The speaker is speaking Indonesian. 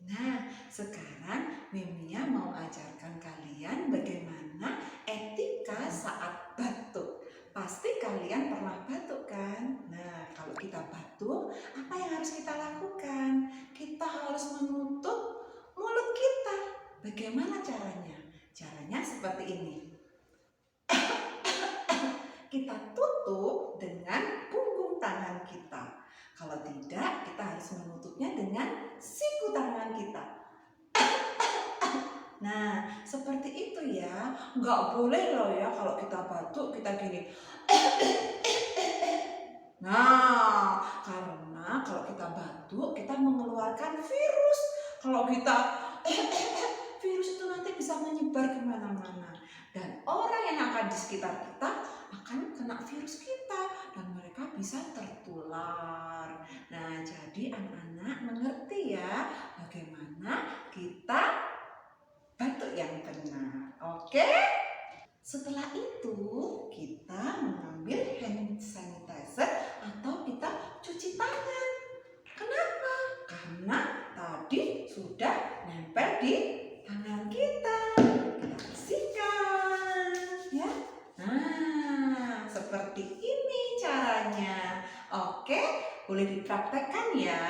Nah, sekarang Mimia mau ajarkan kalian bagaimana etika saat batuk. Pasti kalian pernah batuk kan? Nah, kalau kita batuk, apa yang harus kita lakukan? Kita harus menutup mulut kita. Bagaimana caranya? Caranya seperti ini. Kita tutup dengan punggung tangan kita. Kalau tidak, kita harus menutupnya dengan siku tangan kita. Nah, seperti itu ya. Nggak boleh loh ya kalau kita batuk, kita gini. Nah, karena kalau kita batuk, kita mengeluarkan virus. Kalau kita virus itu nanti bisa menyebar kemana-mana. Dan orang yang akan di sekitar kita akan kena virus kita. Dan mereka bisa tertular. Nah, jadi anak-anak mengerti ya bagaimana kita batuk yang benar. Oke? Setelah itu kita mengambil hand sanitizer atau kita cuci tangan. Kenapa? Karena tadi sudah nempel di tangan kita. Kita bersihkan ya. Nah, seperti ini caranya. Oke, boleh dipraktekkan ya.